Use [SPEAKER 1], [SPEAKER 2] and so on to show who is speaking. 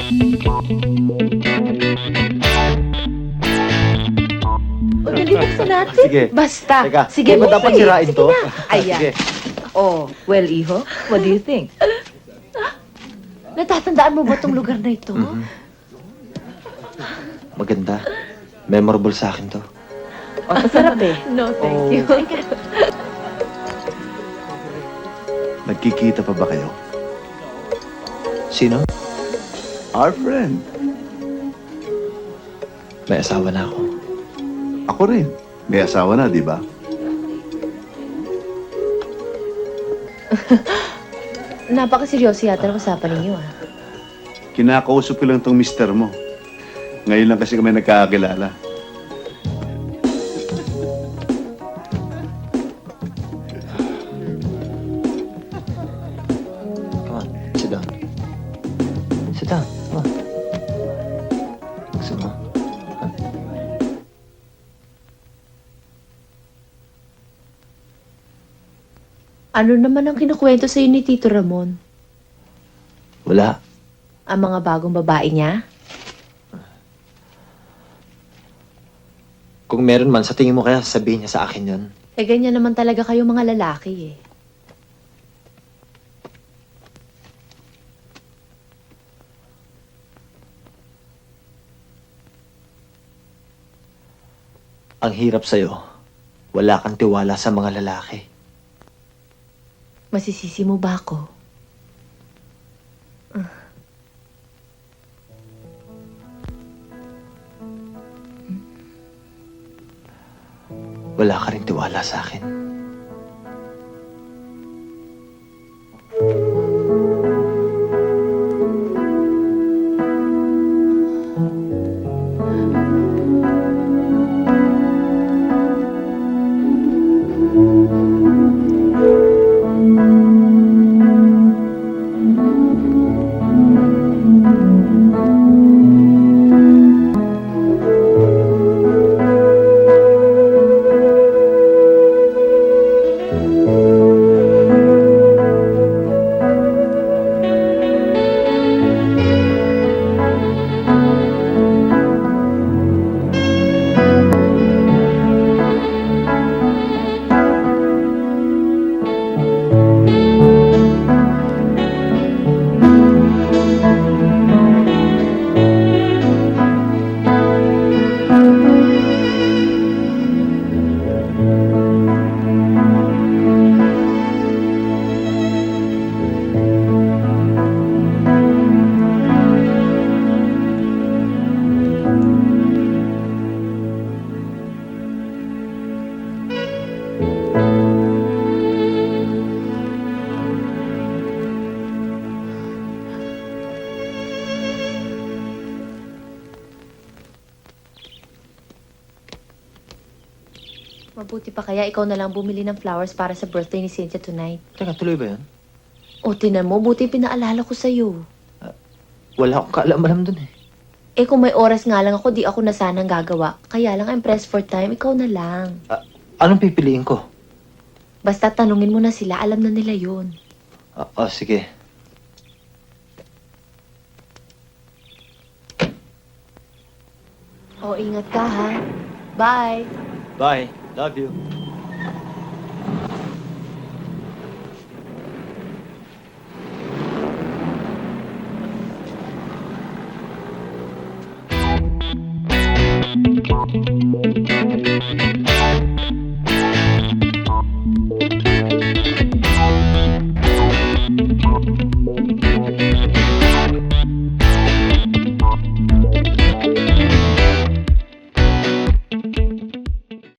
[SPEAKER 1] O, dali buksan natin.
[SPEAKER 2] Sige.
[SPEAKER 1] Basta.
[SPEAKER 2] Teka,
[SPEAKER 1] Sige,
[SPEAKER 2] di ba
[SPEAKER 1] buksan
[SPEAKER 2] dapat
[SPEAKER 1] eh.
[SPEAKER 2] sirain
[SPEAKER 1] Sige
[SPEAKER 2] to?
[SPEAKER 1] na. Ayan.
[SPEAKER 2] Sige.
[SPEAKER 1] Oh, well, Iho, what do you think? Natatandaan mo ba tong lugar na ito?
[SPEAKER 2] Mhm. Maganda. Memorable sa akin to.
[SPEAKER 1] O, masarap eh.
[SPEAKER 3] No, thank
[SPEAKER 2] Oh.
[SPEAKER 3] you.
[SPEAKER 4] Nagkikita pa ba kayo?
[SPEAKER 2] Sino?
[SPEAKER 4] Our friend.
[SPEAKER 2] May asawa na ako.
[SPEAKER 4] Ako rin. May asawa na, di ba?
[SPEAKER 1] Napakaseryoso yata ng usapan ninyo ah.
[SPEAKER 4] Kinakausap ko lang tong mister mo. Ngayon lang kasi kami nagkakakilala.
[SPEAKER 2] Come on, sit down. Sit down, come on. Gusto mo?
[SPEAKER 1] Ano naman ang kinukwento sa'yo ni Tito Ramon?
[SPEAKER 2] Wala.
[SPEAKER 1] Ang mga bagong babae niya?
[SPEAKER 2] Kung meron man, sa tingin mo kaya sabihin niya sa akin yun?
[SPEAKER 1] Eh, ganyan naman talaga kayo mga lalaki eh.
[SPEAKER 2] Ang hirap sa'yo. Wala kang tiwala sa mga lalaki.
[SPEAKER 1] Masisisi mo ba ako?
[SPEAKER 2] Wala ka rin tiwala sa akin.
[SPEAKER 1] Mabuti pa kaya ikaw na lang bumili ng flowers para sa birthday ni Cynthia tonight.
[SPEAKER 2] Teka, tuloy ba yun?
[SPEAKER 1] O, tinan mo, buti pinaalala ko sa'yo.
[SPEAKER 2] Wala akong kaalam-alam dun eh.
[SPEAKER 1] Eh, kung may oras nga lang ako, di ako na sanang gagawa. Kaya lang, I'm pressed for time, ikaw na lang.
[SPEAKER 2] Anong pipiliin ko?
[SPEAKER 1] Basta tanungin mo na sila, alam na nila yun.
[SPEAKER 2] Sige.
[SPEAKER 1] O, ingat ka ha. Bye!
[SPEAKER 2] Bye. Love you.